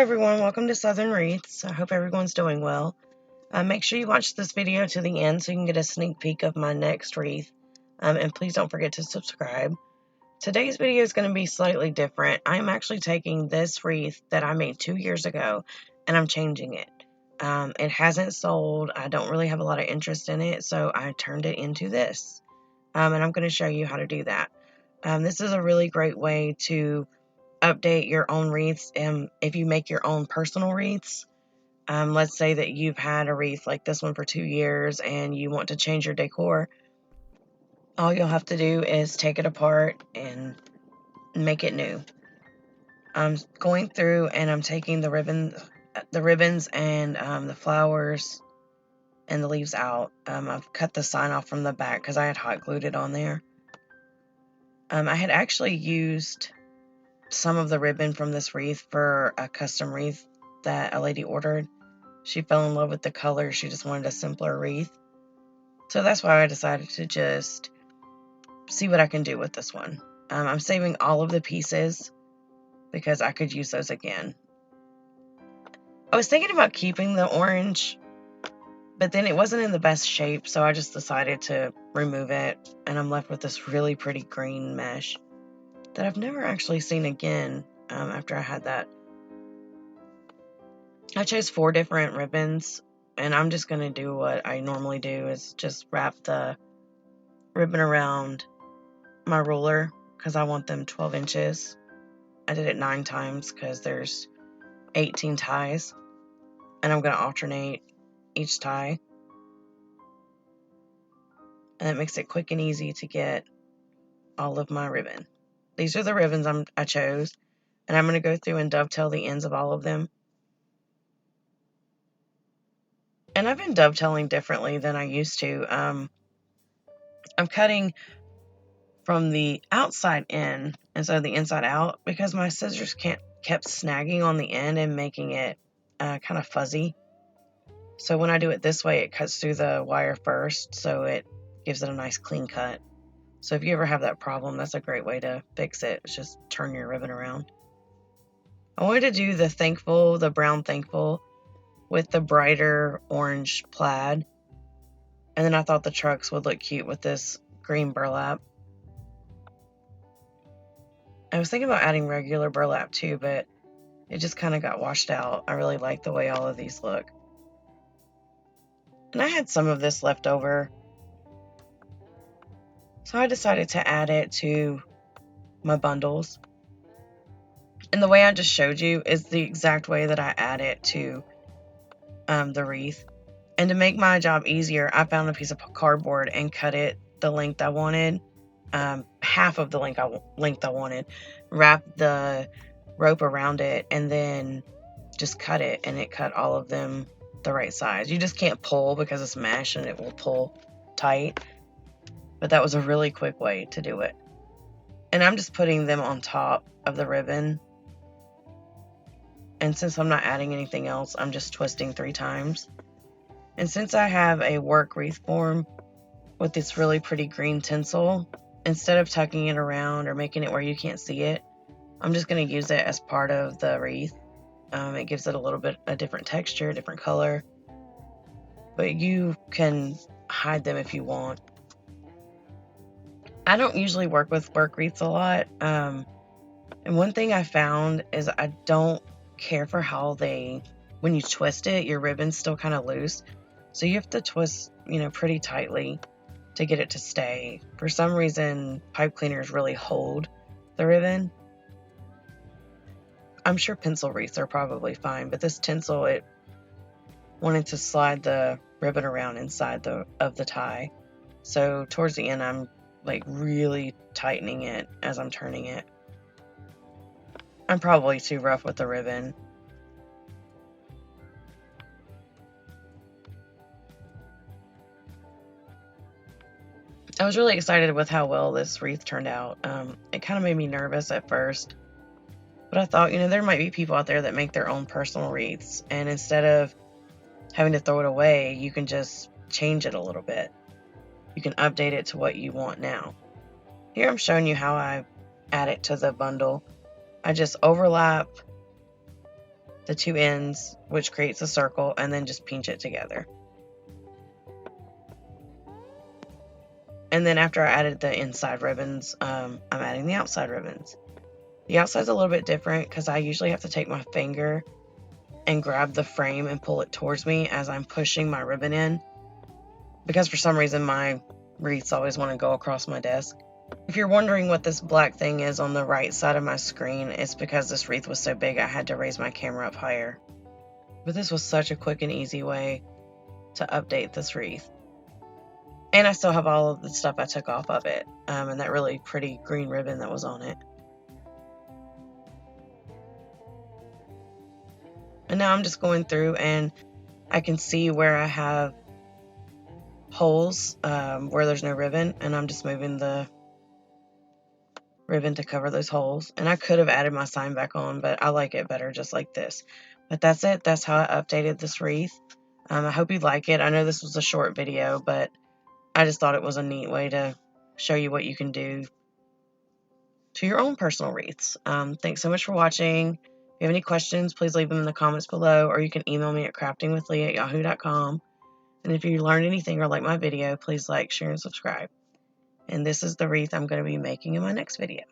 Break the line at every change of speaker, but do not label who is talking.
everyone, welcome to Southern Wreaths. I hope everyone's doing well. Make sure you watch this video to the end so you can get a sneak peek of my next wreath. And please don't forget to subscribe. Today's video is going to be slightly different. I'm actually taking this wreath that I made 2 years ago and I'm changing it. It hasn't sold. I don't really have a lot of interest in it, so I turned it into this. And I'm going to show you how to do that. This is a really great way to update your own wreaths. If you make your own personal wreaths, let's say that you've had a wreath like this one for 2 years and you want to change your decor, all you'll have to do is take it apart and make it new. I'm going through and I'm taking the ribbons and the flowers and the leaves out. I've cut the sign off from the back because I had hot glued it on there. I had actually used some of the ribbon from this wreath for a custom wreath that a lady ordered. She fell in love with the color. She just wanted a simpler wreath. So that's why I decided to just see what I can do with this one. I'm saving all of the pieces because I could use those again. I was thinking about keeping the orange, but then it wasn't in the best shape, so I just decided to remove it, and I'm left with this really pretty green mesh that I've never actually seen again after I had that. I chose 4 different ribbons, and I'm just going to do what I normally do, is just wrap the ribbon around my ruler because I want them 12 inches. I did it 9 times because there's 18 ties, and I'm going to alternate each tie. And it makes it quick and easy to get all of my ribbon. These are the ribbons I chose, and I'm going to go through and dovetail the ends of all of them. And I've been dovetailing differently than I used to. I'm cutting from the outside in instead of the inside out because my scissors kept snagging on the end and making it kind of fuzzy. So when I do it this way, it cuts through the wire first, so it gives it a nice clean cut. So if you ever have that problem, that's a great way to fix it. It's just turn your ribbon around. I wanted to do the brown thankful with the brighter orange plaid. And then I thought the trucks would look cute with this green burlap. I was thinking about adding regular burlap too, but it just kind of got washed out. I really like the way all of these look. And I had some of this left over, so I decided to add it to my bundles. And the way I just showed you is the exact way that I add it to the wreath. And to make my job easier, I found a piece of cardboard and cut it the length I wanted, half of the length I wanted, wrap the rope around it, and then just cut it, and it cut all of them the right size. You just can't pull because it's mesh and it will pull tight, but that was a really quick way to do it. And I'm just putting them on top of the ribbon, and since I'm not adding anything else, I'm just twisting 3 times. And since I have a work wreath form with this really pretty green tinsel, instead of tucking it around or making it where you can't see it, I'm just going to use it as part of the wreath. It gives it a little bit a different texture, different color, but you can hide them if you want. I don't usually work with work wreaths a lot, and one thing I found is I don't care for how when you twist it, your ribbon's still kind of loose, so you have to twist, pretty tightly to get it to stay. For some reason, pipe cleaners really hold the ribbon. I'm sure pencil wreaths are probably fine, but this tinsel, it wanted to slide the ribbon around inside of the tie. So towards the end, I'm like really tightening it as I'm turning it. I'm probably too rough with the ribbon. I was really excited with how well this wreath turned out. It kind of made me nervous at first, but I thought, there might be people out there that make their own personal wreaths, and instead of having to throw it away, you can just change it a little bit. You can update it to what you want now. Here I'm showing you how I add it to the bundle. I just overlap the two ends, which creates a circle, and then just pinch it together. And then after I added the inside ribbons, I'm adding the outside ribbons. The outside's a little bit different because I usually have to take my finger and grab the frame and pull it towards me as I'm pushing my ribbon in, because for some reason my wreaths always want to go across my desk. If you're wondering what this black thing is on the right side of my screen, it's because this wreath was so big I had to raise my camera up higher. But this was such a quick and easy way to update this wreath. And I still have all of the stuff I took off of it, and that really pretty green ribbon that was on it. And now I'm just going through and I can see where I have holes where there's no ribbon, and I'm just moving the ribbon to cover those holes. And I could have added my sign back on, but I like it better just like this. But that's it. That's how I updated this wreath. I hope you like it. I know this was a short video, but I just thought it was a neat way to show you what you can do to your own personal wreaths. Thanks so much for watching. If you have any questions, please leave them in the comments below, or you can email me at craftingwithlee@yahoo.com. And if you learned anything or like my video, please like, share, and subscribe. And this is the wreath I'm going to be making in my next video.